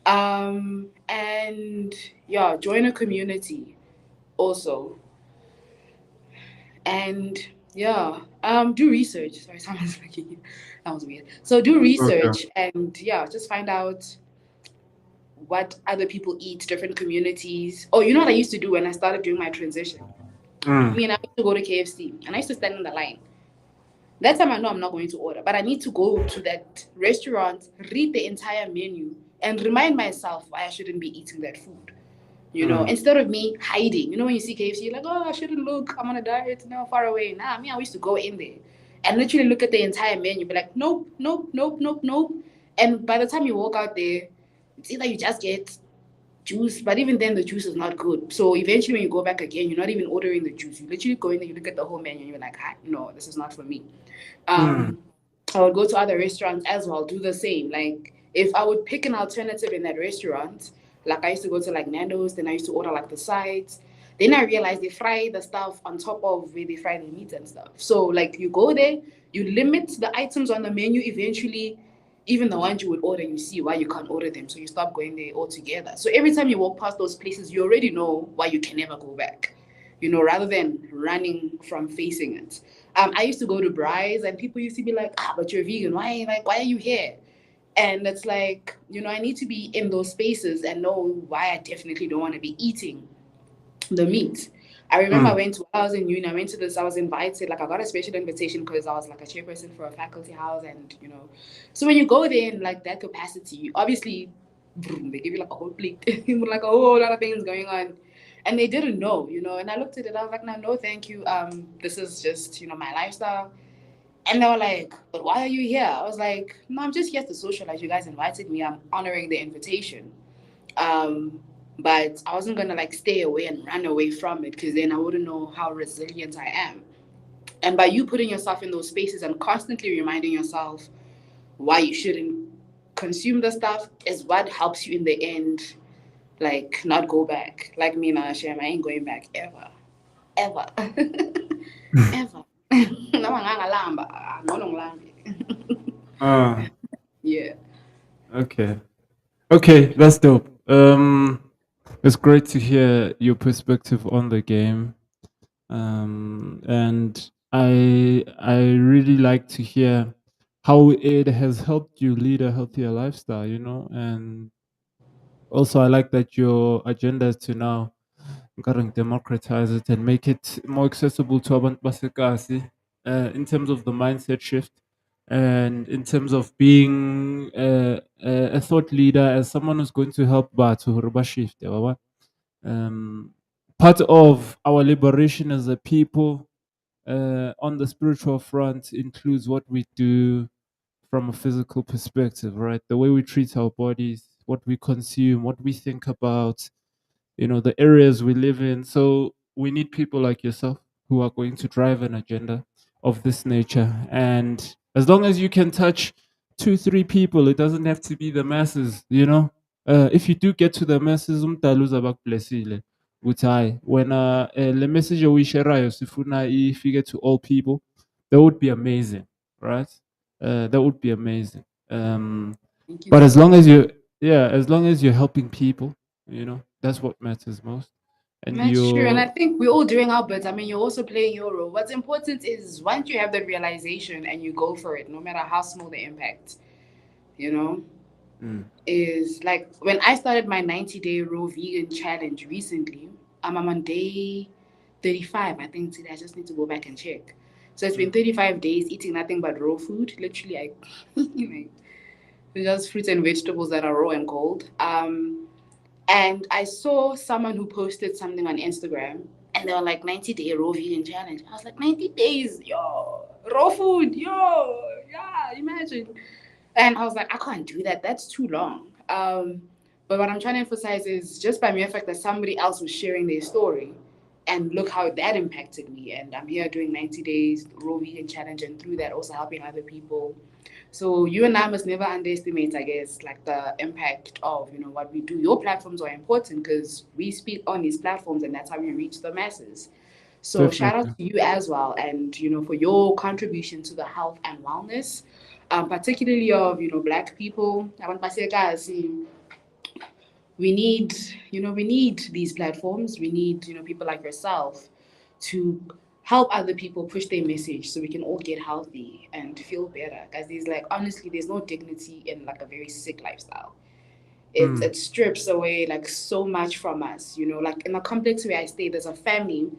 And yeah, join a community also. And yeah, do research. Sorry, someone's looking. That was weird. So do Okay. research and yeah, just find out what other people eat, different communities. Oh, you know what I used to do when I started doing my transition? Mm. I used to go to KFC and I used to stand in the line. That time I know I'm not going to order, but I need to go to that restaurant, read the entire menu, and remind myself why I shouldn't be eating that food. Mm. Instead of me hiding. When you see KFC, you're like, oh, I shouldn't look. I'm on a diet. No, far away. Nah, I used to go in there and literally look at the entire menu, be like, nope, nope, nope, nope, nope. And by the time you walk out there, it's either you just get juice, but even then the juice is not good. So eventually when you go back again, you're not even ordering the juice. You literally go in there, you look at the whole menu, and you're like, no, this is not for me. Mm. Um, I would go to other restaurants as well, do the same. Like if I would pick an alternative in that restaurant, like I used to go to like Nando's, then I used to order like the sides. Then I realized they fry the stuff on top of where they fry the meat and stuff. So like you go there, you limit the items on the menu. Eventually, even the ones you would order, you see why you can't order them. So you stop going there altogether. So every time you walk past those places, you already know why you can never go back. Rather than running from facing it. I used to go to Bry's and people used to be like, but you're vegan. Why are you here? And it's like, I need to be in those spaces and know why I definitely don't want to be eating the meat. I remember Mm. while I was in uni, I was invited, like I got a special invitation because I was like a chairperson for a faculty house. And, so when you go there in like that capacity, obviously, they give you like a whole plate with like a whole lot of things going on. And they didn't know, and I looked at it, I was like, no, thank you. This is just, my lifestyle. And they were like, but why are you here? I was like, no, I'm just here to socialize. You guys invited me. I'm honoring the invitation. Um, but I wasn't gonna like stay away and run away from it, because then I wouldn't know how resilient I am. And by you putting yourself in those spaces and constantly reminding yourself why you shouldn't consume the stuff is what helps you in the end Like not go back. Like me now, Shem, I ain't going back ever. Ever. Ever. Namangalamba. Ngonongilambi. Ah, Yeah. okay. Okay, that's dope. It's great to hear your perspective on the game. And I really like to hear how it has helped you lead a healthier lifestyle, and also I like that your agenda is to now democratize it and make it more accessible to abantu basekasi, in terms of the mindset shift and in terms of being a thought leader, as someone who's going to help batho hore ba shift, yabo ba? Part of our liberation as a people, on the spiritual front, includes what we do from a physical perspective, right? The way we treat our bodies, what we consume, what we think about, the areas we live in. So we need people like yourself who are going to drive an agenda of this nature. And as long as you can touch two, three people, it doesn't have to be the masses. If you do get to the masses, umdala uzaba kublessile. Ukuthi hayi wena le message oyisherayo sifuna ifike to all people, that would be amazing, right? That would be amazing. Thank you But as so long much. as you, yeah, as long as you're helping people, that's what matters most. And That's true. And I you're, think we're all doing our bit. I mean, you're also playing your role. What's important is once you have the realization and you go for it, no matter how small the impact, you know, mm, is like when I started my 90-day raw vegan challenge recently, I'm on day 35. I think today I just need to go back and check. So it's been mm, 35 days eating nothing but raw food. Literally, I like, just fruits and vegetables that are raw and cold. And I saw someone who posted something on Instagram and they were like 90-day raw vegan challenge. I was like, 90 days, yo, raw food, yo, yeah, imagine. And I was like, I can't do that. That's too long. But what I'm trying to emphasize is just by mere fact that somebody else was sharing their story and look how that impacted me. And I'm here doing 90 days raw vegan challenge and through that also helping other people. So you and I must never underestimate, I guess, like the impact of what we do. Your platforms are important because we speak on these platforms, and that's how we reach the masses. So shout out definitely. to you as well, and for your contribution to the health and wellness, particularly of Black people. Abantu basekazi, we need these platforms. We need people like yourself to help other people push their message so we can all get healthy and feel better. Guys, there's like honestly, there's no dignity in like a very sick lifestyle. it Mm, it strips away like so much from us. Like in the complex where I stay, there's a family.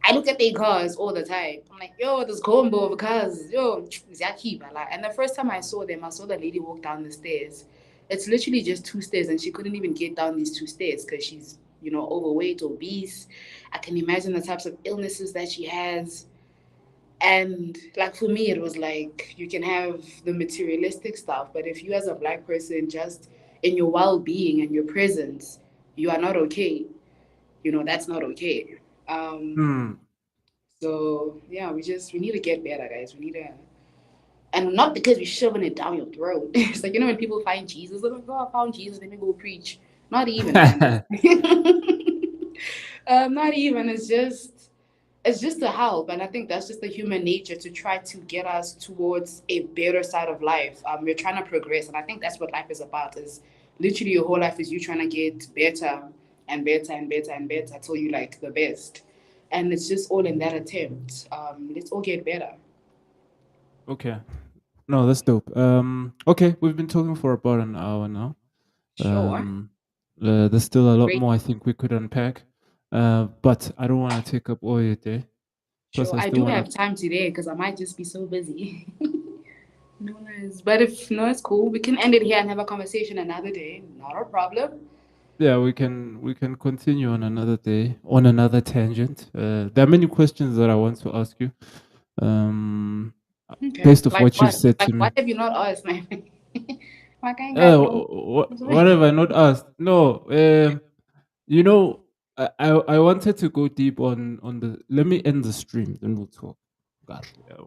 I look at their cars all the time. I'm like, yo, this combo of cars, yo, Ziyakiba. Like, and the first time I saw them, I saw the lady walk down the stairs. It's literally just two stairs, and she couldn't even get down these two stairs because she's, overweight, obese. I can imagine the types of illnesses that she has. And like for me, it was like you can have the materialistic stuff, but if you as a Black person, just in your well-being and your presence, you are not okay. That's not okay. Um, mm. so yeah, we need to get better, guys. We need to, and not because we're shoving it down your throat. It's like when people find Jesus, they're like, "Oh, I found Jesus. Let me go preach." Not even, man. Not even. It's just a help, and I think that's just the human nature to try to get us towards a better side of life. We're trying to progress, and I think that's what life is about. Is literally your whole life is you trying to get better and better and better and better till you like the best, and it's just all in that attempt. Let's all get better. Okay. No, that's dope. Okay, we've been talking for about an hour now. Sure. There's still a lot Great. more I think we could unpack. But I don't want to take up all your day. Plus, Sure. I I still do want to. have time today because I might just be so busy. No worries. But if no, it's cool. We can end it here and have a conversation another day. Not a problem. Yeah, we can continue on another day on another tangent. There are many questions that I want to ask you. Um, Okay. Based of Like what you've what? said Like to what me. have you not asked, my friend? Why can't you guys know? What have I not asked? No. You know, I wanted to go deep on the. Let me end the stream, then we'll talk. God, yeah.